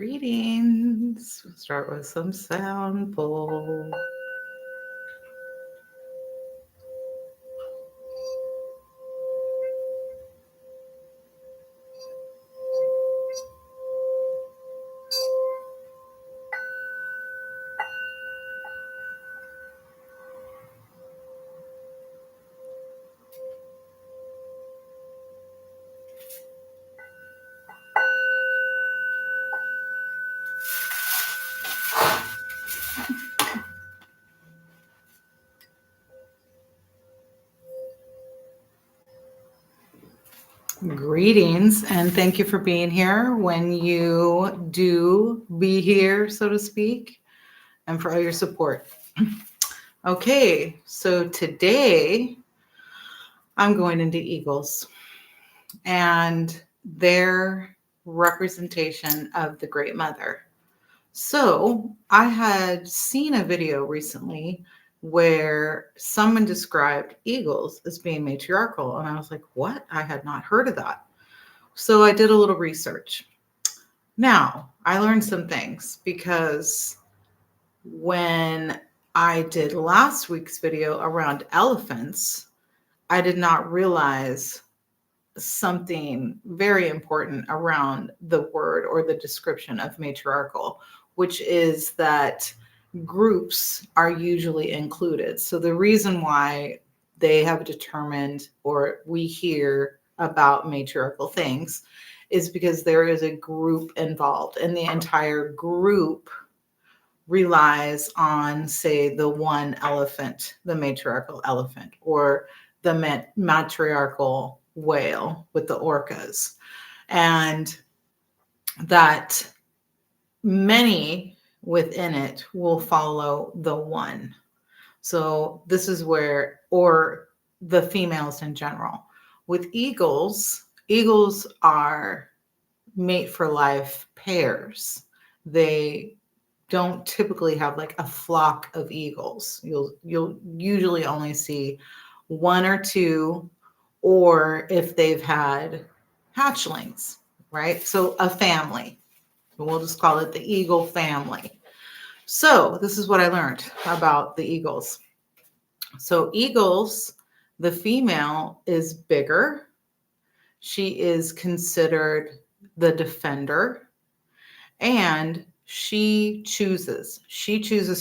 Greetings. We'll start with some sample. Greetings, and thank you for being here when you do be here, so to speak, and for all your support. Okay, so today I'm going into eagles and their representation of the Great Mother. So I had seen a video recently where someone described eagles as being matriarchal, and I was like, what? I had not heard of that. So I did a little research. Now, I learned some things because when I did last week's video around elephants, I did not realize something very important around the word or the description of matriarchal, which is that groups are usually included. So the reason why they have determined or we hear about matriarchal things is because there is a group involved, and the entire group relies on, say, the one elephant, the matriarchal elephant, or the matriarchal whale with the orcas, and that many within it will follow the one. So this is where, or the females in general. With eagles, eagles are mate for life pairs. They don't typically have like a flock of eagles. You'll usually only see one or two, or if they've had hatchlings, right? So a family. We'll just call it the eagle family. So this is what I learned about the eagles. So eagles, the female is bigger. She is considered the defender, and she chooses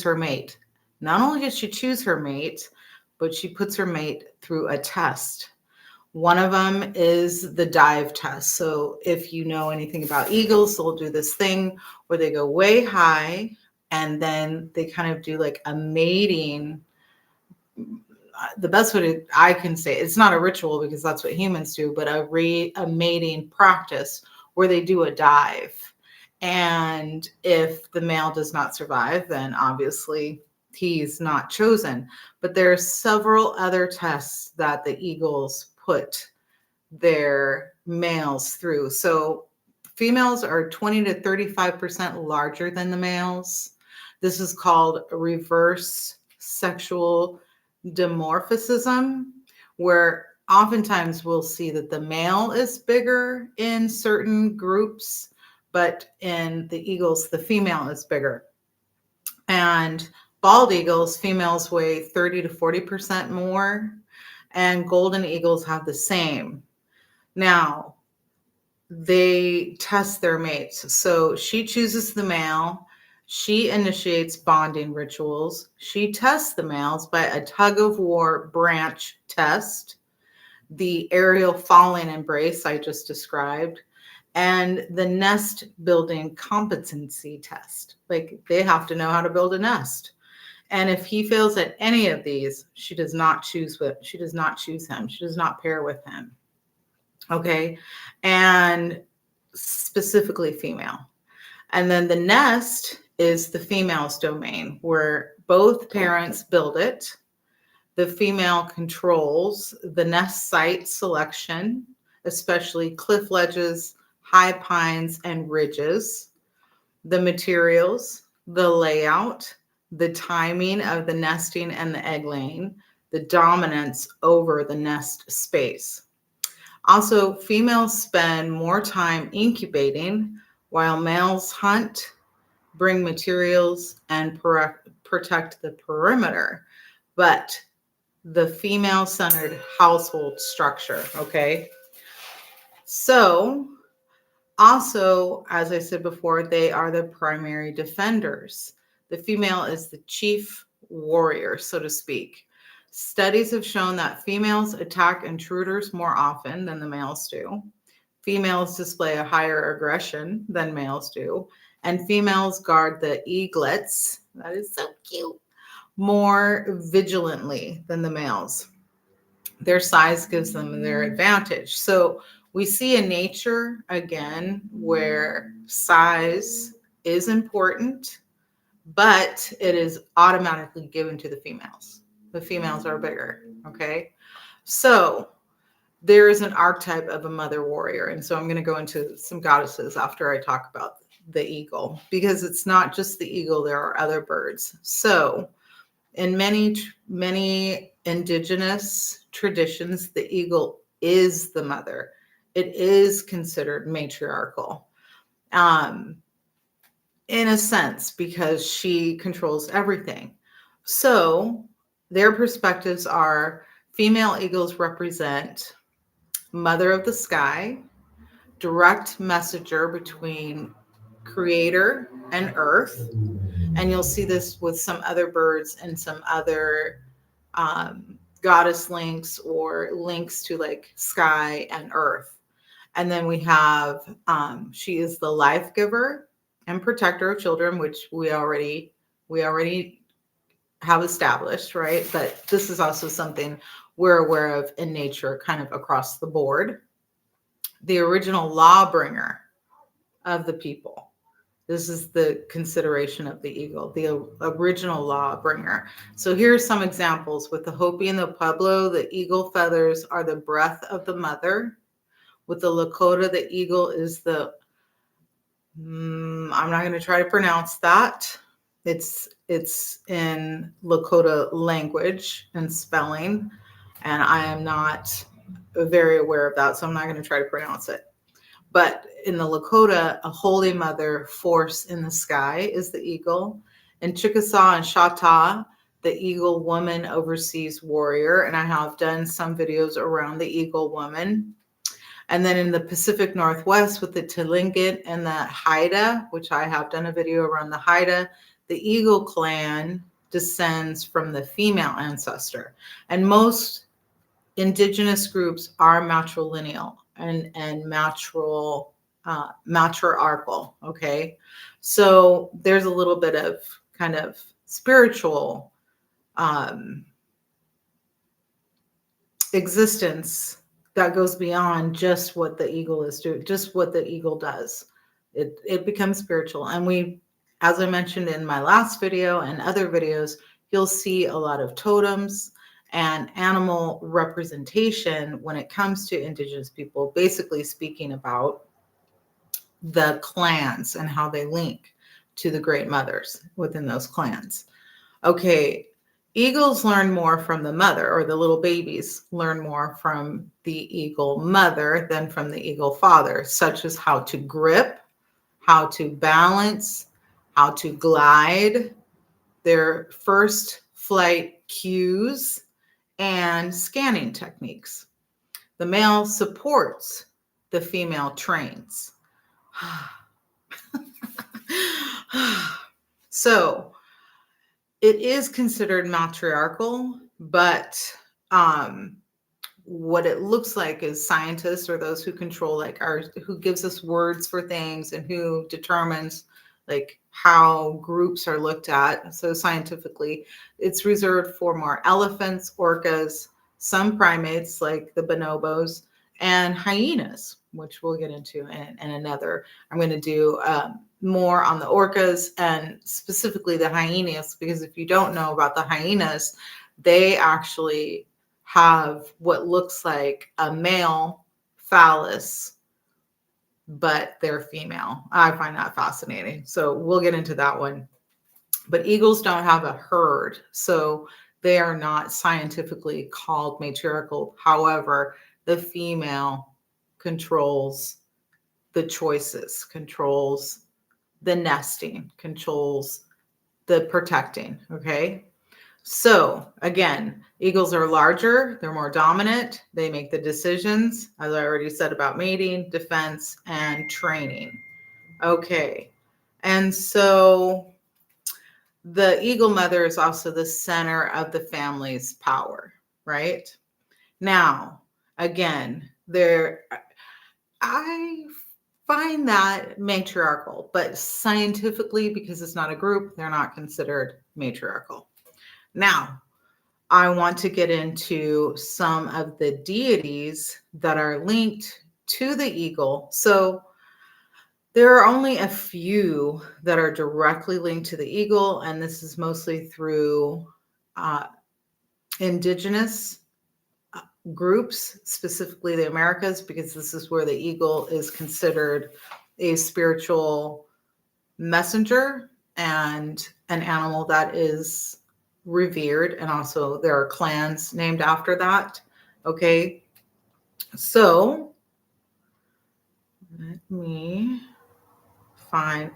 her mate. Not only does she choose her mate, but she puts her mate through a test. One of them is the dive test. So if you know anything about eagles, they'll do this thing where they go way high and then they kind of do like a mating. The best way I can say it's not a ritual because that's what humans do, but a mating practice where they do a dive. And if the male does not survive, then obviously he's not chosen. But there are several other tests that the eagles put their males through. So females are 20 to 35% larger than the males. This is called reverse sexual dimorphism, where oftentimes we'll see that the male is bigger in certain groups, but in the eagles, the female is bigger. And bald eagles, females weigh 30 to 40% more, and golden eagles have the same. Now, they test their mates. So she chooses the male. She initiates bonding rituals. She tests the males by a tug of war branch test, the aerial falling embrace I just described, and the nest building competency test. Like they have to know how to build a nest. And if he fails at any of these, she does not choose him. She does not pair with him. Okay. And specifically female. And then the nest is the female's domain where both parents build it. The female controls the nest site selection, especially cliff ledges, high pines, and ridges, the materials, the layout, the timing of the nesting and the egg laying, the dominance over the nest space. Also, females spend more time incubating while males hunt, bring materials, and protect the perimeter. But the female-centered household structure, okay? So also, as I said before, they are the primary defenders. The female is the chief warrior, so to speak. Studies have shown that females attack intruders more often than the males do. Females display a higher aggression than males do. And females guard the eaglets, that is so cute, more vigilantly than the males. Their size gives them their advantage. So we see in nature, again, where size is important, but it is automatically given to the females. The females are bigger, okay? So there is an archetype of a mother warrior. And so I'm going to go into some goddesses after I talk about the eagle, because it's not just the eagle, there are other birds. So in many indigenous traditions, the eagle is the mother. It is considered matriarchal, in a sense, because she controls everything. So their perspectives are female eagles represent mother of the sky, direct messenger between creator and earth. And you'll see this with some other birds and some other goddess links or links to like sky and earth. And then we have, she is the life giver and protector of children, which we already have established, right? But this is also something we're aware of in nature kind of across the board. The original lawbringer of the people. This is the consideration of the eagle, the original law bringer. So here are some examples. With the Hopi and the Pueblo, the eagle feathers are the breath of the mother. With the Lakota, the eagle is the, I'm not going to try to pronounce that. It's in Lakota language and spelling, and I am not very aware of that, so I'm not going to try to pronounce it. But in the Lakota, a holy mother force in the sky is the eagle. In Chickasaw and Choctaw, the eagle woman oversees warrior. And I have done some videos around the eagle woman. And then in the Pacific Northwest with the Tlingit and the Haida, which I have done a video around the Haida, the eagle clan descends from the female ancestor. And most indigenous groups are matrilineal and matriarchal. Okay, so there's a little bit of kind of spiritual existence that goes beyond just what the eagle is doing, just what the eagle does. It becomes spiritual. And we, as I mentioned in my last video and other videos, you'll see a lot of totems and animal representation when it comes to indigenous people, basically speaking about the clans and how they link to the great mothers within those clans. Okay, eagles learn more from the mother, or the little babies learn more from the eagle mother than from the eagle father, such as how to grip, how to balance, how to glide, their first flight cues, and scanning techniques. The male supports, the female trains. So it is considered matriarchal, but what it looks like is scientists, or those who control, like who gives us words for things and who determines like how groups are looked at. So scientifically, it's reserved for more elephants, orcas, some primates like the bonobos, and hyenas, which we'll get into in another. I'm going to do more on the orcas and specifically the hyenas, because if you don't know about the hyenas, they actually have what looks like a male phallus, but they're female. I find that fascinating. So we'll get into that one. But eagles don't have a herd, so they are not scientifically called matriarchal. However, the female controls the choices, controls the nesting, controls the protecting. Okay. So again, eagles are larger, they're more dominant, they make the decisions, as I already said, about mating, defense, and training. Okay. And so the eagle mother is also the center of the family's power, right? Now, again, I find that matriarchal, but scientifically, because it's not a group, they're not considered matriarchal. Now, I want to get into some of the deities that are linked to the eagle. So there are only a few that are directly linked to the eagle, and this is mostly through indigenous groups, specifically the Americas, because this is where the eagle is considered a spiritual messenger and an animal that is revered. And also there are clans named after that. Okay. So let me find,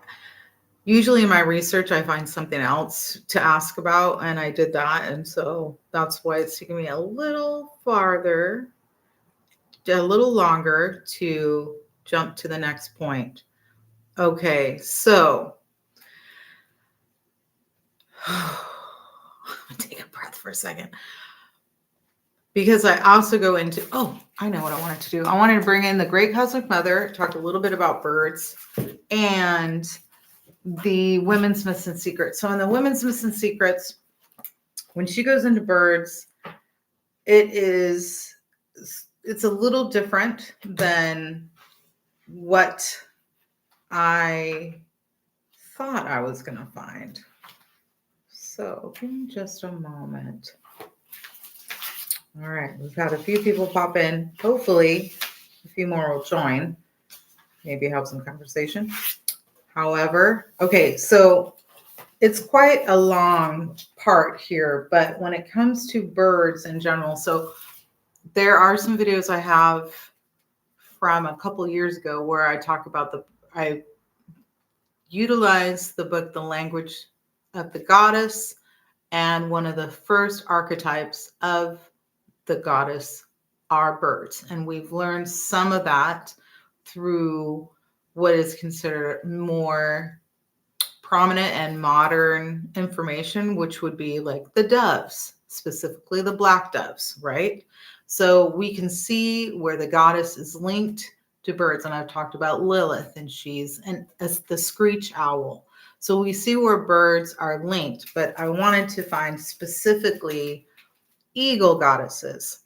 usually in my research, I find something else to ask about, and I did that. And so that's why it's taking me a little farther, a little longer to jump to the next point. Okay, so take a breath for a second. Because I also go into, I know what I wanted to do. I wanted to bring in the Great Cosmic Mother, talk a little bit about birds, and the Women's Myths and Secrets. So in the Women's Myths and Secrets, when she goes into birds, it's a little different than what I thought I was going to find. So give me just a moment. All right, we've had a few people pop in. Hopefully, a few more will join. Maybe have some conversation. However, okay, so it's quite a long part here, but when it comes to birds in general, so there are some videos I have from a couple years ago where I talk about I utilize the book, The Language of the Goddess, and one of the first archetypes of the goddess are birds. And we've learned some of that through what is considered more prominent and modern information, which would be like the doves, specifically the black doves, right? So we can see where the goddess is linked to birds. And I've talked about Lilith, and she's the screech owl. So we see where birds are linked, but I wanted to find specifically eagle goddesses.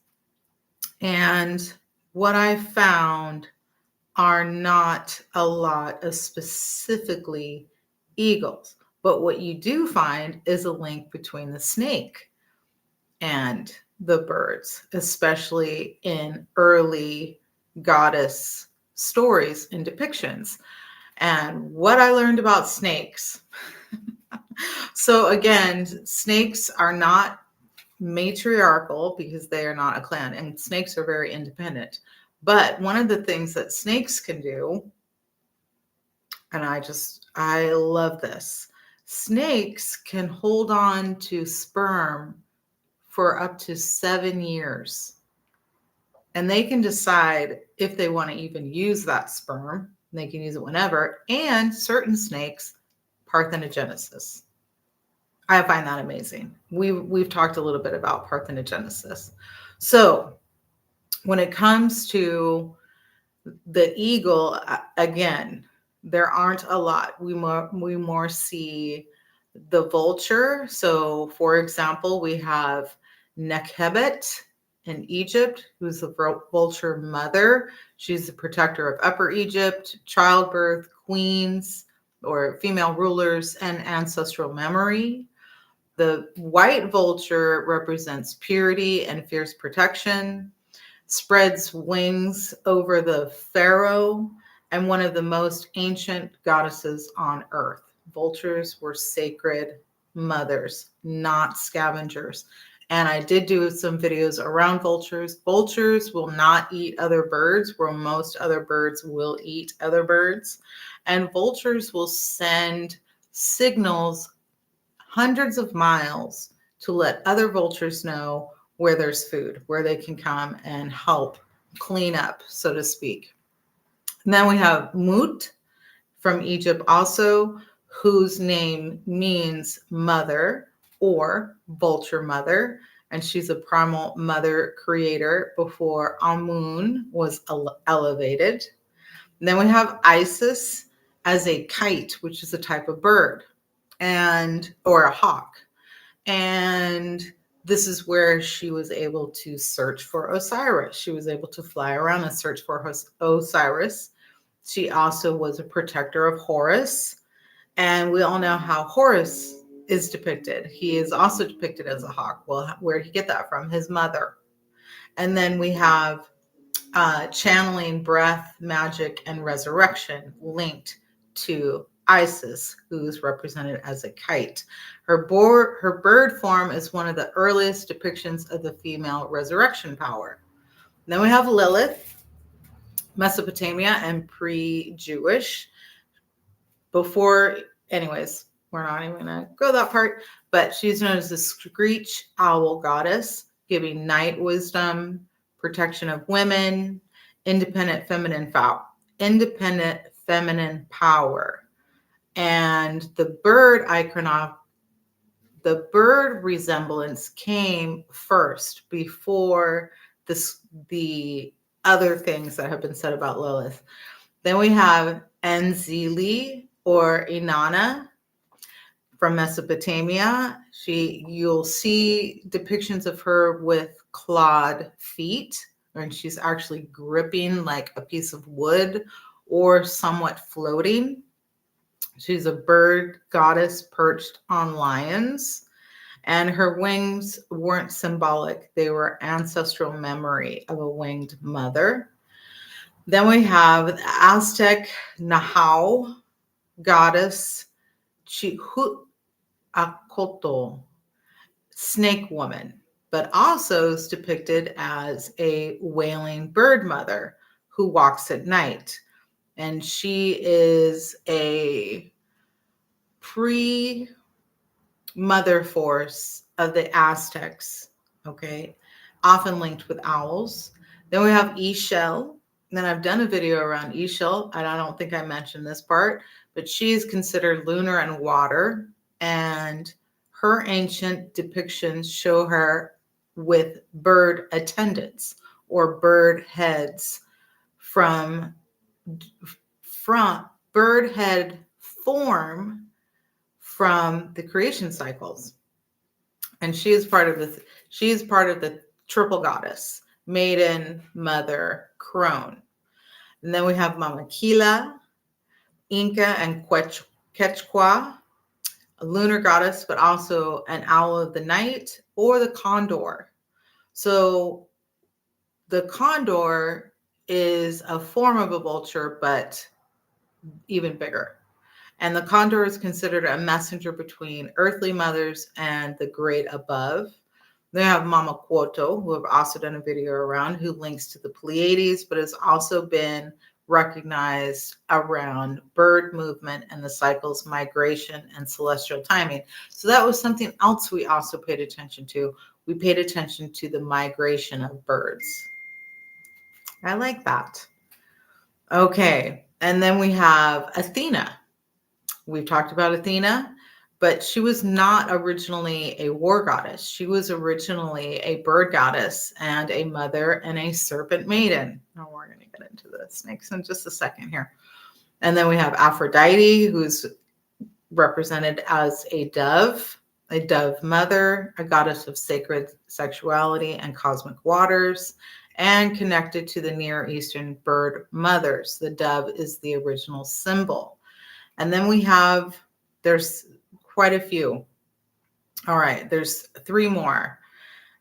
And what I found are not a lot of specifically eagles. But what you do find is a link between the snake and the birds, especially in early goddess stories and depictions. And what I learned about snakes. So again, snakes are not matriarchal because they are not a clan, and snakes are very independent. But one of the things that snakes can do, and I love this, snakes can hold on to sperm for up to 7 years. And they can decide if they want to even use that sperm. They can use it whenever. And certain snakes, parthenogenesis. I find that amazing. We've talked a little bit about parthenogenesis. So when it comes to the eagle, again, there aren't a lot. We more see the vulture. So for example, we have Nekhebet in Egypt, who's the vulture mother. She's the protector of Upper Egypt, childbirth, queens, or female rulers, and ancestral memory. The white vulture represents purity and fierce protection, spreads wings over the pharaoh, and one of the most ancient goddesses on earth. Vultures were sacred mothers, not scavengers. And I did do some videos around vultures. Vultures will not eat other birds, where most other birds will eat other birds. And vultures will send signals hundreds of miles to let other vultures know where there's food, where they can come and help clean up, so to speak. And then we have Mut from Egypt also, whose name means mother or vulture mother. And she's a primal mother creator before Amun was elevated. And then we have Isis as a kite, which is a type of bird, and or a hawk. And this is where she was able to search for Osiris. She was able to fly around and search for Osiris. She also was a protector of Horus. And we all know how Horus is depicted. He is also depicted as a hawk. Well, where did he get that from? His mother. And then we have channeling, breath, magic, and resurrection linked to Isis, who's represented as a kite. Her bird form is one of the earliest depictions of the female resurrection power. Then we have Lilith, Mesopotamia and pre-Jewish. Anyways, we're not even gonna go that part, but she's known as the screech owl goddess, giving night wisdom, protection of women, independent feminine power. And the bird resemblance came first before the other things that have been said about Lilith. Then we have Enzili or Inanna from Mesopotamia. You'll see depictions of her with clawed feet, and she's actually gripping like a piece of wood or somewhat floating. She's a bird goddess perched on lions, and her wings weren't symbolic. They were ancestral memory of a winged mother. Then we have the Aztec Nahau goddess Chihuacoatl, snake woman, but also is depicted as a wailing bird mother who walks at night. And she is a pre-mother force of the Aztecs, okay, often linked with owls. Then we have Ixchel. Then I've done a video around Ixchel, and I don't think I mentioned this part, but she is considered lunar and water, and her ancient depictions show her with bird attendants or bird heads from bird head form from the creation cycles. And she is part of the triple goddess, maiden, mother, crone. And then we have Mamakila, Inca, and Quechua, a lunar goddess, but also an owl of the night or the condor. So the condor is a form of a vulture, but even bigger. And the condor is considered a messenger between earthly mothers and the great above. They have Mama Quoto, who I've also done a video around, who links to the Pleiades, but has also been recognized around bird movement and the cycles, migration, and celestial timing. So that was something else we also paid attention to. We paid attention to the migration of birds. I like that. Okay, and then we have Athena. We've talked about Athena, but she was not originally a war goddess. She was originally a bird goddess and a mother and a serpent maiden. Now we're going to get into the snakes in just a second here. And then we have Aphrodite, who's represented as a dove mother, a goddess of sacred sexuality and cosmic waters, and connected to the Near Eastern bird mothers. The dove is the original symbol. And then there's quite a few. All right, there's 3 more.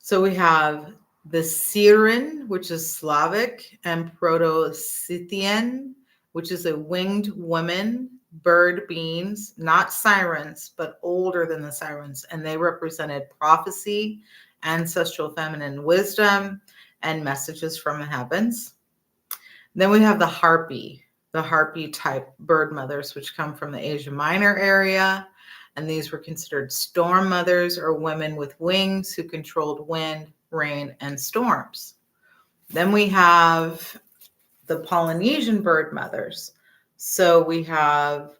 So we have the Siren, which is Slavic, and Proto-Scythian, which is a winged woman, bird beings, not sirens, but older than the sirens. And they represented prophecy ancestral feminine wisdom and messages from the heavens. Then we have the harpy type bird mothers, which come from the Asia Minor area. And these were considered storm mothers, or women with wings who controlled wind, rain, and storms. Then we have the Polynesian bird mothers. So we have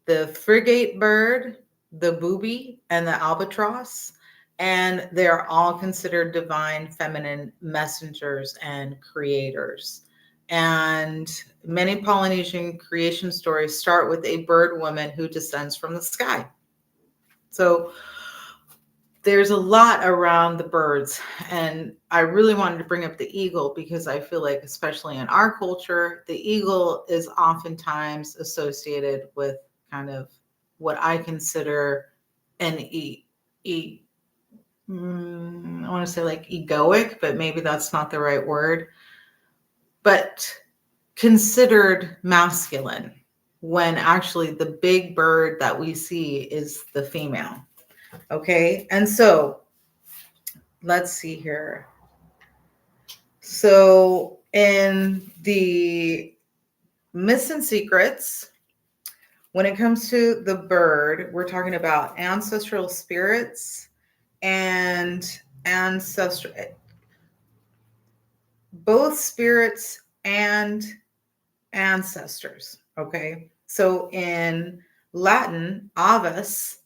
the frigate bird, the booby, and the albatross. And they're all considered divine feminine messengers and creators. And many Polynesian creation stories start with a bird woman who descends from the sky. So there's a lot around the birds, and I really wanted to bring up the eagle because I feel like, especially in our culture, the eagle is oftentimes associated with kind of what I consider an I want to say like egoic, but maybe that's not the right word, but considered masculine, when actually the big bird that we see is the female. Okay, and so let's see here. So in the myths and secrets, when it comes to the bird, we're talking about ancestral spirits and both spirits and ancestors. Okay, so in Latin, aves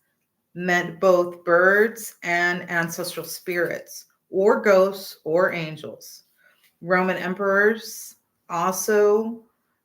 meant both birds and ancestral spirits, or ghosts, or angels. Roman emperors also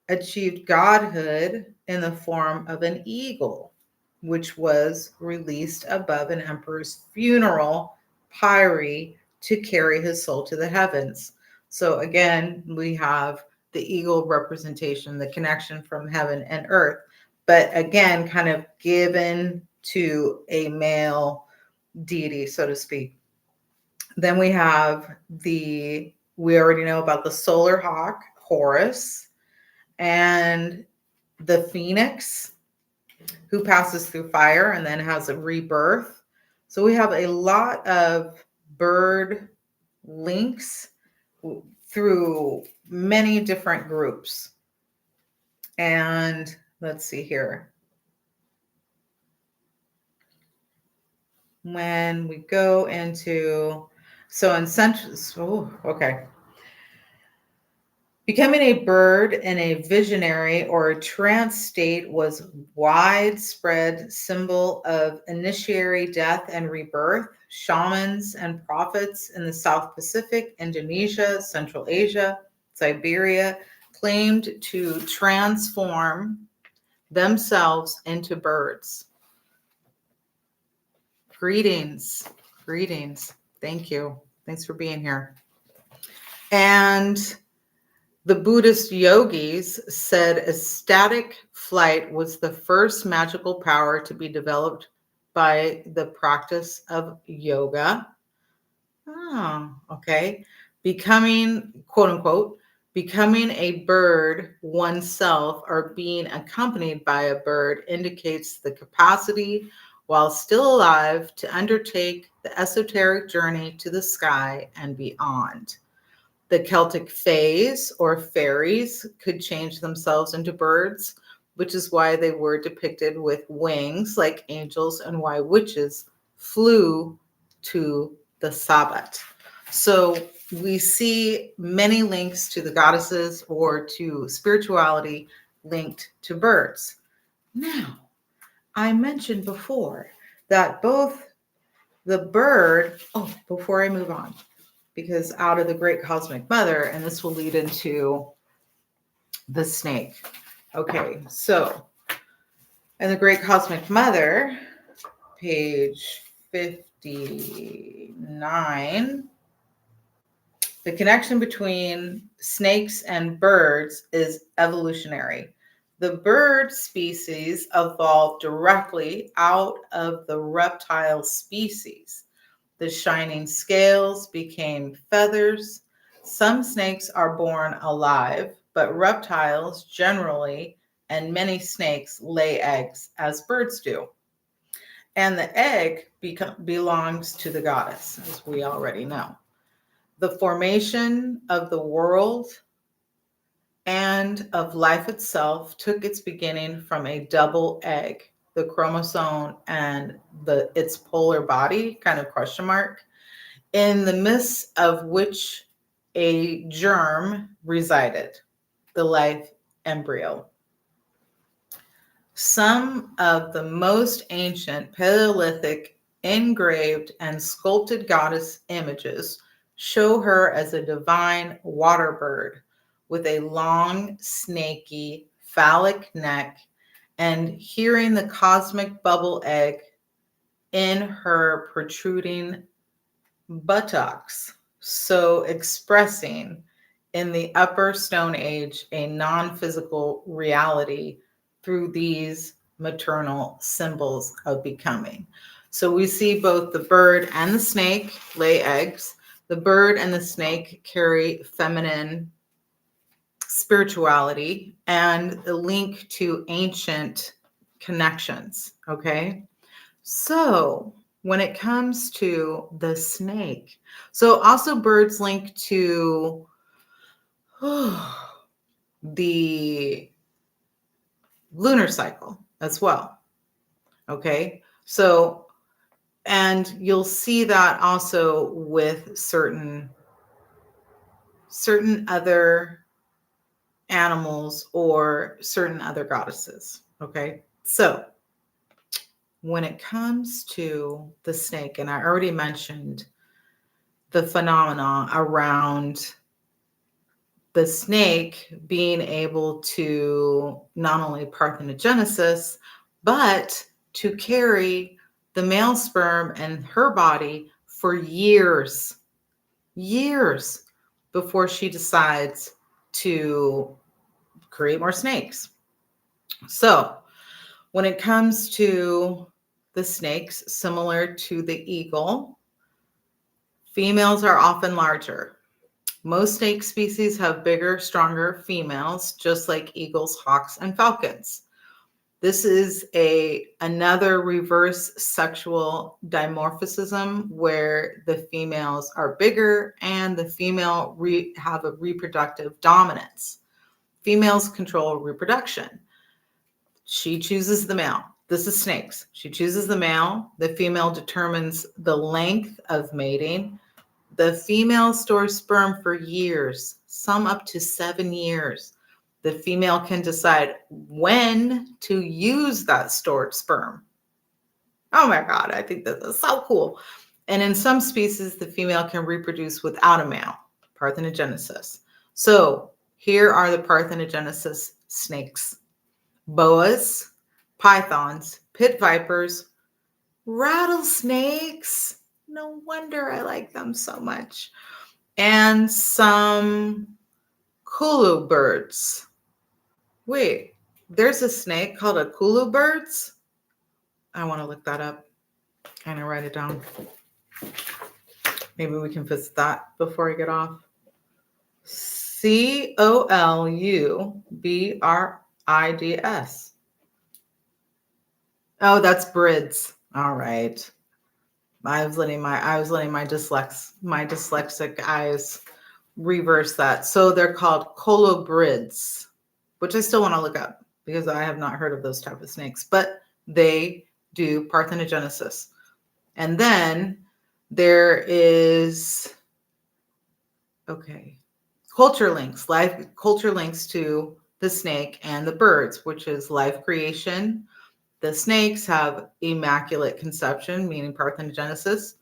achieved godhood in the form of an eagle, which was released above an emperor's funeral pyre to carry his soul to the heavens. So again, we have the eagle representation, the connection from heaven and earth, but again, kind of given to a male deity, so to speak. Then we have we already know about the solar hawk, Horus, and the phoenix, who passes through fire and then has a rebirth. So we have a lot of bird links through many different groups. And let's see here. When we go into, becoming a bird in a visionary or a trance state was widespread symbol of initiatory death and rebirth. Shamans and prophets in the South Pacific, Indonesia, Central Asia, Siberia claimed to transform themselves into birds. Greetings. Thank you. Thanks for being here. And the Buddhist yogis said ecstatic flight was the first magical power to be developed by the practice of yoga. Oh, okay. Becoming, quote unquote, becoming a bird oneself or being accompanied by a bird indicates the capacity, while still alive, to undertake the esoteric journey to the sky and beyond. The Celtic fays or fairies could change themselves into birds, which is why they were depicted with wings like angels and why witches flew to the Sabbat. So we see many links to the goddesses or to spirituality linked to birds. Now, I mentioned before that both the bird, before I move on, because out of the Great Cosmic Mother, and this will lead into the snake. Okay, so in the Great Cosmic Mother, page 59, the connection between snakes and birds is evolutionary. The bird species evolved directly out of the reptile species. The shining scales became feathers. Some snakes are born alive, but reptiles generally and many snakes lay eggs as birds do. And the egg belongs to the goddess, as we already know. The formation of the world and of life itself took its beginning from a double egg, the chromosome and its polar body, kind of question mark, in the midst of which a germ resided, the life embryo. Some of the most ancient Paleolithic engraved and sculpted goddess images show her as a divine water bird with a long, snaky, phallic neck and hearing the cosmic bubble egg in her protruding buttocks, so expressing in the Upper Stone Age a non-physical reality through these maternal symbols of becoming. So we see both the bird and the snake lay eggs. The bird and the snake carry feminine spirituality and the link to ancient connections. Okay. So when it comes to the snake, so also birds link to the lunar cycle as well. Okay. So, and you'll see that also with certain other animals or certain other goddesses. Okay. So when it comes to the snake, and I already mentioned the phenomena around the snake being able to not only parthenogenesis, but to carry the male sperm in her body for years before she decides to create more snakes. So when it comes to the snakes, similar to the eagle, females are often larger. Most snake species have bigger, stronger females, just like eagles, hawks, and falcons. This is another reverse sexual dimorphism where the females are bigger and the female have a reproductive dominance. Females control reproduction. She chooses the male. This is snakes. She chooses the male. The female determines the length of mating. The female stores sperm for years, some up to 7 years. The female can decide when to use that stored sperm. Oh my God, I think this is so cool. And in some species, the female can reproduce without a male, parthenogenesis. So here are the parthenogenesis snakes: boas, pythons, pit vipers, rattlesnakes. No wonder I like them so much. And some kulu birds. Wait, there's a snake called a kulu birds? I want to look that up. Kind of write it down. Maybe we can visit that before I get off. Colubrids. Oh, that's brids. All right. I was letting my dyslexic eyes reverse that. So they're called colubrids, which I still want to look up because I have not heard of those type of snakes, but they do parthenogenesis. And then there is, culture links to the snake and the birds, which is life creation. The snakes have immaculate conception, meaning parthenogenesis,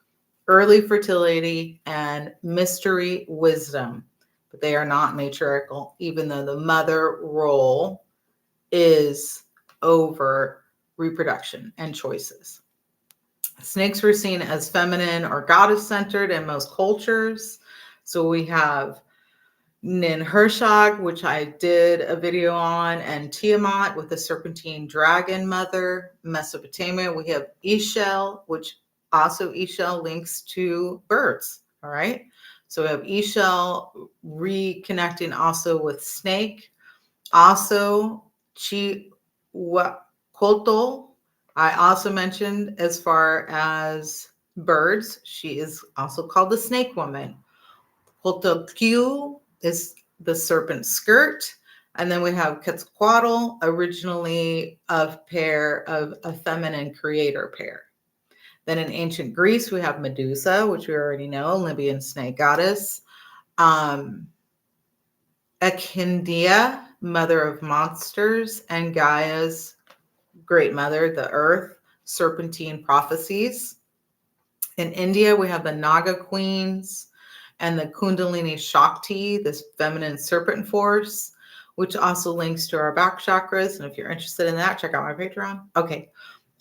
early fertility, and mystery wisdom. But they are not matriarchal, even though the mother role is over reproduction and choices. Snakes were seen as feminine or goddess-centered in most cultures. So we have Ninhursag, which I did a video on, and Tiamat with the serpentine dragon mother. Mesopotamia, we have Eshel, which also Eshel links to birds. All right. So we have Eshel reconnecting also with snake. Also, Chihuahua I also mentioned as far as birds, she is also called the snake woman. Quetzalcoatl is the serpent skirt. And then we have Quetzalcoatl, originally a pair of a feminine creator pair. Then in ancient Greece, we have Medusa, which we already know, Libyan snake goddess. Um, Echindia, mother of monsters, and Gaia's great mother, the earth, serpentine prophecies. In India, we have the Naga queens and the Kundalini Shakti, this feminine serpent force, which also links to our back chakras. And if you're interested in that, check out my Patreon. Okay.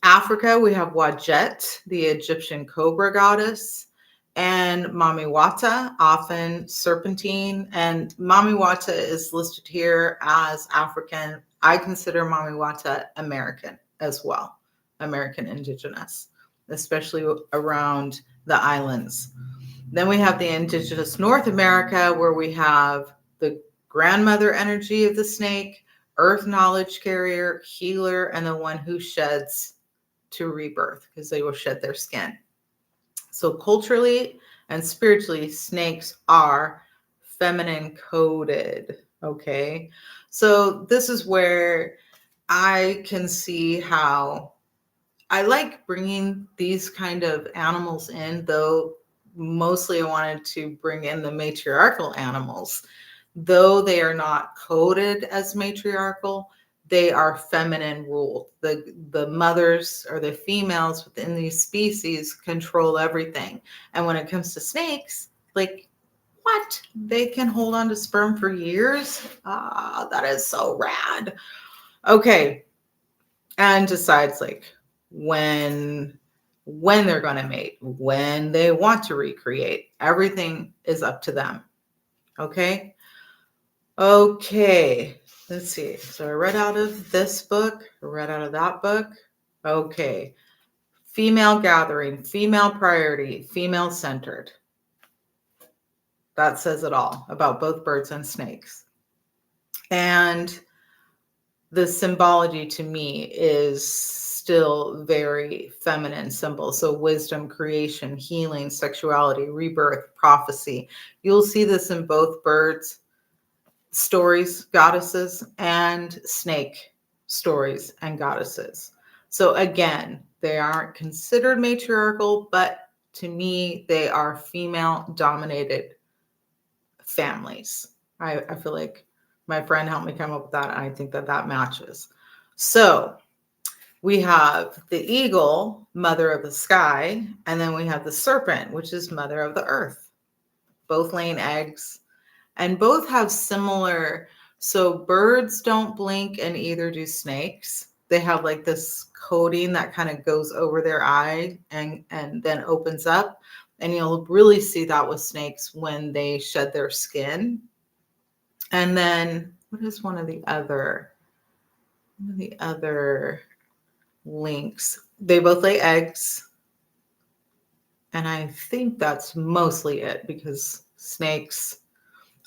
Africa, we have Wajet, the Egyptian cobra goddess, and Mamiwata, often serpentine. And Mamiwata is listed here as African. I consider Mamiwata American as well, American indigenous, especially around the islands. Then we have the indigenous North America, where we have the grandmother energy of the snake, earth knowledge carrier, healer, and the one who sheds to rebirth because they will shed their skin. So culturally and spiritually, snakes are feminine coded. Okay. So this is where I can see how I like bringing these kind of animals in, though mostly I wanted to bring in the matriarchal animals. Though they are not coded as matriarchal, they are feminine ruled. The mothers or the females within these species control everything. And when it comes to snakes, like what? They can hold on to sperm for years? Ah, that is so rad. Okay. And decides like when they're going to mate, when they want to recreate. Everything is up to them. Okay? Okay, let's see. So I read out of this book, I read out of that book. Okay, female gathering, female priority, female centered. That says it all about both birds and snakes. And the symbology to me is still very feminine symbol. So wisdom, creation, healing, sexuality, rebirth, prophecy. You'll see this in both birds stories, goddesses, and snake stories and goddesses. So again, they aren't considered matriarchal, but to me, they are female dominated families. I feel like my friend helped me come up with that. And I think that that matches. So we have the eagle, mother of the sky, and then we have the serpent, which is mother of the earth, both laying eggs. And both have similar, so birds don't blink and either do snakes. They have like this coating that kind of goes over their eye and then opens up. And you'll really see that with snakes when they shed their skin. And then what is one of the other links? They both lay eggs. And I think that's mostly it because snakes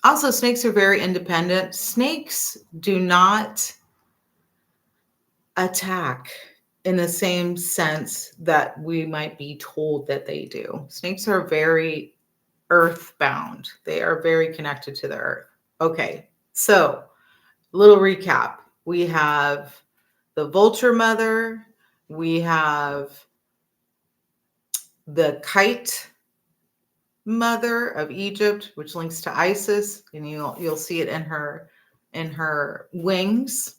are very independent. Snakes do not attack in the same sense that we might be told that they do. Snakes are very earthbound. They are very connected to the earth. Okay, so little recap. We have the vulture mother. We have the kite mother of Egypt, which links to Isis, and you'll see it in her wings.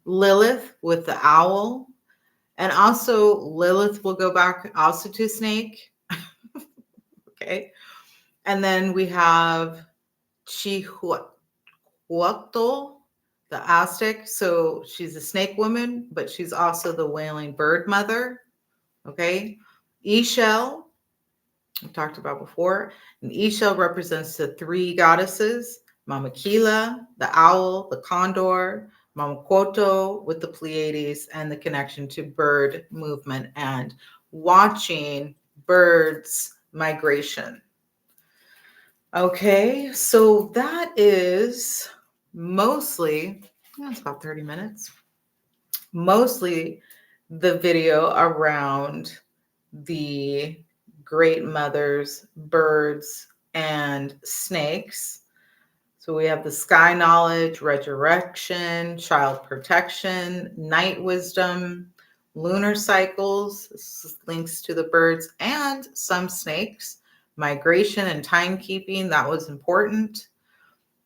Lilith with the owl, and also Lilith will go back also to snake. Okay, and then we have Chihuahua, the Aztec. So she's a snake woman, but she's also the wailing bird mother. Okay, Ixchel, we talked about before. And Ixchel represents the three goddesses, Mama Kila, the owl, the condor, Mama Koto with the Pleiades, and the connection to bird movement and watching birds migration. Okay, so that is mostly, it's about 30 minutes, mostly the video around the great mothers, birds, and snakes. So we have the sky knowledge, resurrection, child protection, night wisdom, lunar cycles, this links to the birds and some snakes, migration and timekeeping, that was important,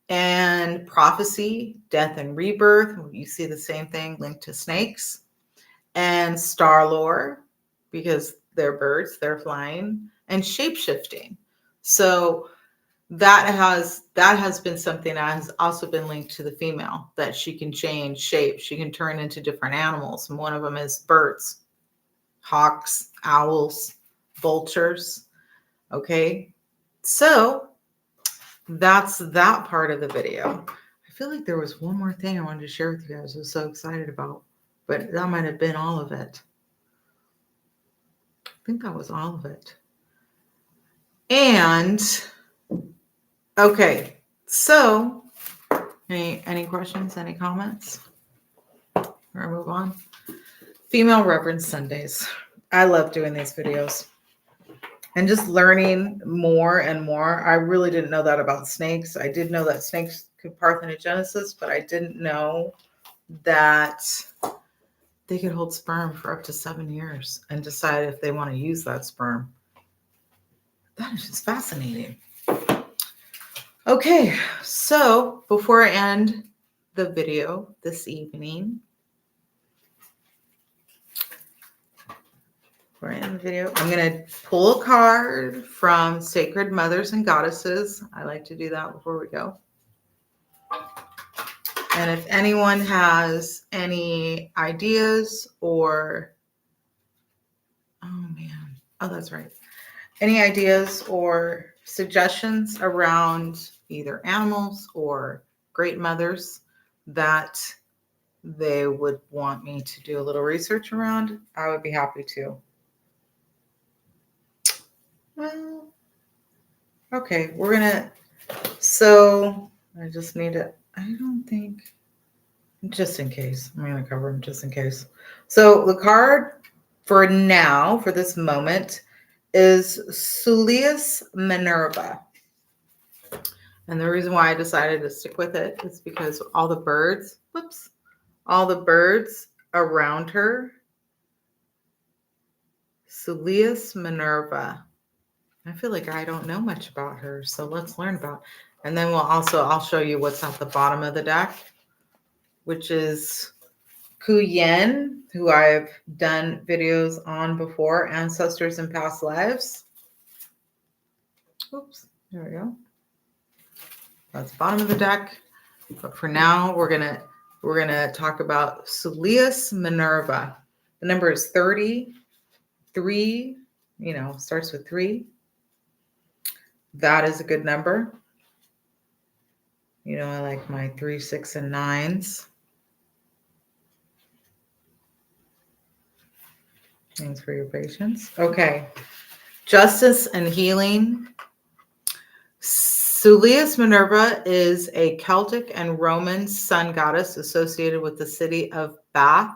and prophecy, death and rebirth. You see the same thing linked to snakes, and star lore, because they're birds, they're flying, and shape shifting. So that has been something that has also been linked to the female, that she can change shape, she can turn into different animals, and one of them is birds, hawks, owls, vultures. Okay, so that's that part of the video. I feel like there was one more thing I wanted to share with you guys. I was so excited about, but that might have been all of it. I think that was all of it. And okay, so any questions, any comments? Or move on. Female Reverence Sundays. I love doing these videos and just learning more and more. I really didn't know that about snakes. I did know that snakes could parthenogenesis, but I didn't know that they could hold sperm for up to 7 years and decide if they want to use that sperm. That is just fascinating. Okay, so before I end the video this evening, I'm going to pull a card from Sacred Mothers and Goddesses. I like to do that before we go. And if anyone has any ideas or, that's right. Any ideas or suggestions around either animals or great mothers that they would want me to do a little research around, I would be happy to. Well, okay, so I just need to, just in case, I'm going to cover them just in case. So the card for now, for this moment, is Sulius Minerva. And the reason why I decided to stick with it is because all the birds around her, Sulius Minerva. I feel like I don't know much about her, so let's learn about. And then I'll show you what's at the bottom of the deck, which is Kuyen, who I've done videos on before, ancestors and past lives. Oops, there we go. That's the bottom of the deck. But for now, we're gonna talk about Sulius Minerva. The number is 33. Starts with 3. That is a good number. I like my 3, 6, and 9s. Thanks for your patience. Okay. Justice and healing. Sulius Minerva is a Celtic and Roman sun goddess associated with the city of Bath,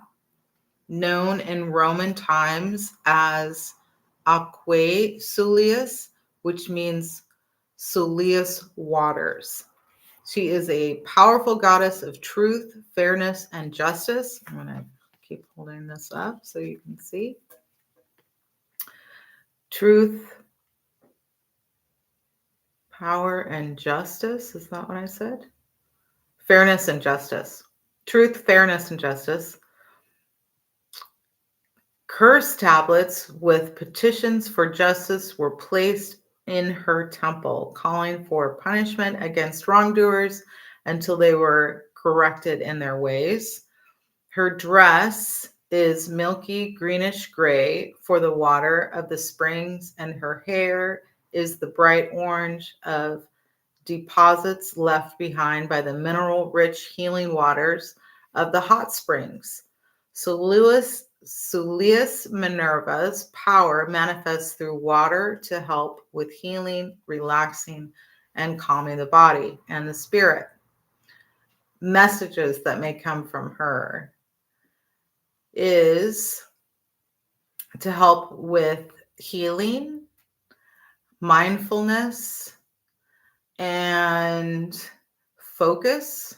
known in Roman times as Aquae Sulius, which means Sulius waters. She is a powerful goddess of truth, fairness, and justice. I'm going to keep holding this up so you can see. Truth, power, and justice. Is that what I said? Fairness and justice. Truth, fairness, and justice. Curse tablets with petitions for justice were placed in her temple, calling for punishment against wrongdoers until they were corrected in their ways. Her dress is milky greenish gray for the water of the springs, and her hair is the bright orange of deposits left behind by the mineral-rich healing waters of the hot springs. Sulius Minerva's power manifests through water to help with healing, relaxing, and calming the body and the spirit. Messages that may come from her is to help with healing, mindfulness, and focus,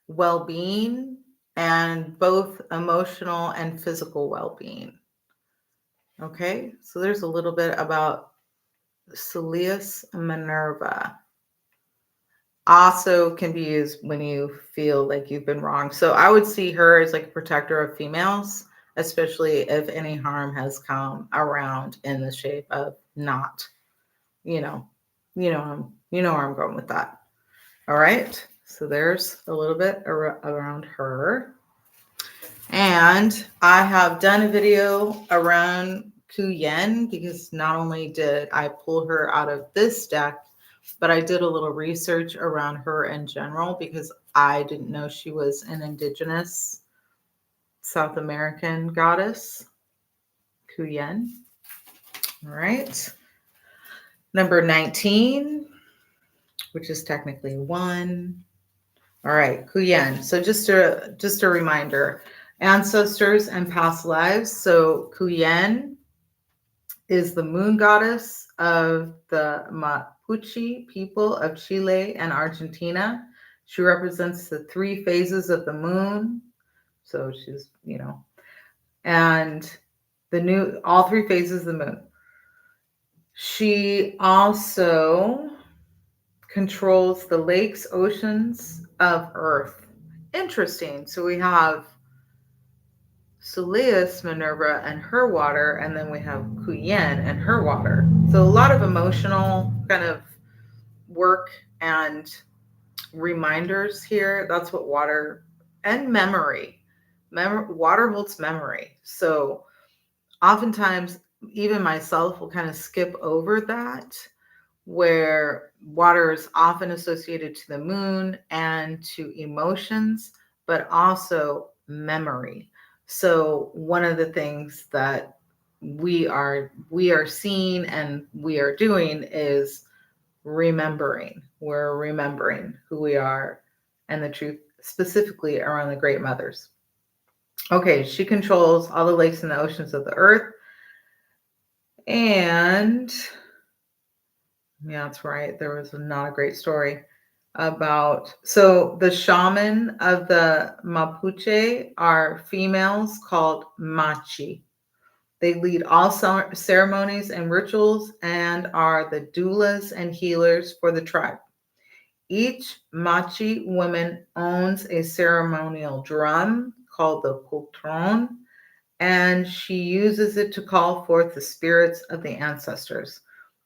well-being, and both emotional and physical well-being. Okay, so there's a little bit about Soleus Minerva. Also can be used when you feel like you've been wrong. So I would see her as like a protector of females, especially if any harm has come around in the shape of not, you know, you know where I'm going with that. All right. So there's a little bit around her. And I have done a video around Kuyen because not only did I pull her out of this deck, but I did a little research around her in general because I didn't know she was an indigenous South American goddess, Kuyen. All right. Number 19, which is technically 1. All right, Kuyen. So just a reminder, ancestors and past lives. So Kuyen is the moon goddess of the Mapuche people of Chile and Argentina. She represents the 3 phases of the moon. So she's, and all 3 phases of the moon. She also controls the lakes, oceans of Earth. Interesting. So we have Soleus Minerva and her water, and then we have Kuyen and her water. So a lot of emotional kind of work and reminders here. That's what water and memory. Water holds memory. So oftentimes, even myself will kind of skip over that, where water is often associated to the moon and to emotions, but also memory. So one of the things that we are seeing and we are doing is remembering. We're remembering who we are and the truth, specifically around the great mothers. Okay, she controls all the lakes and the oceans of the earth. And yeah, that's right. There was not a great story about. So the shaman of the Mapuche are females called Machi. They lead all ceremonies and rituals and are the doulas and healers for the tribe. Each Machi woman owns a ceremonial drum called the pultron, and she uses it to call forth the spirits of the ancestors.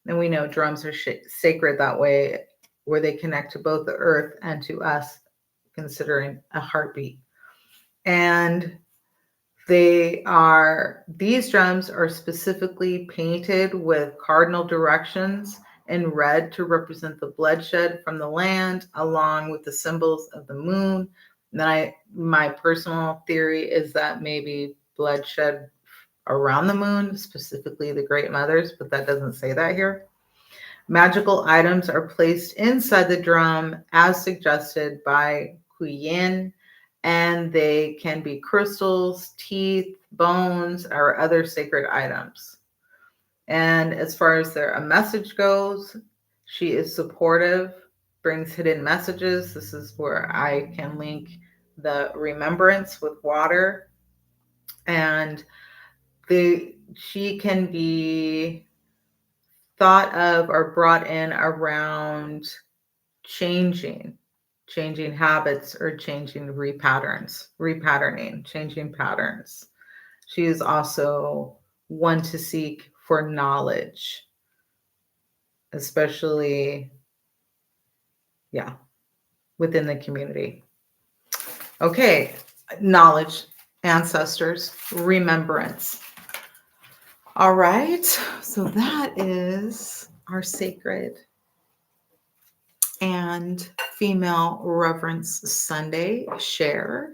And we know drums are sacred that way, where they connect to both the earth and to us, considering a heartbeat. And these drums are specifically painted with cardinal directions in red to represent the bloodshed from the land, along with the symbols of the moon. And then my personal theory is that maybe bloodshed around the moon, specifically the Great Mothers, but that doesn't say that here. Magical items are placed inside the drum as suggested by Kuyen, and they can be crystals, teeth, bones, or other sacred items. And as far as a message goes, she is supportive, brings hidden messages. This is where I can link the remembrance with water. And she can be thought of or brought in around changing habits or changing repatterning, changing patterns. She is also one to seek for knowledge, especially, within the community. Okay, knowledge, ancestors, remembrance. All right, so that is our sacred and female Reverence Sunday share.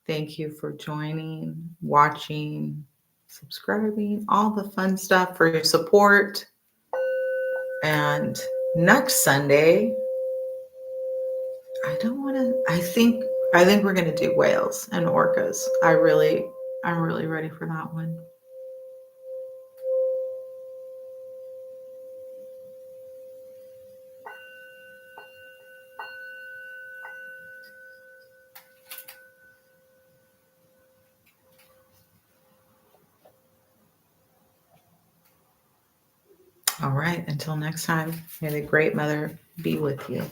Thank you for joining, watching, subscribing, all the fun stuff, for your support. And next Sunday, I think we're going to do whales and orcas. I'm really ready for that one. All right. Until next time, may the Great Mother be with you.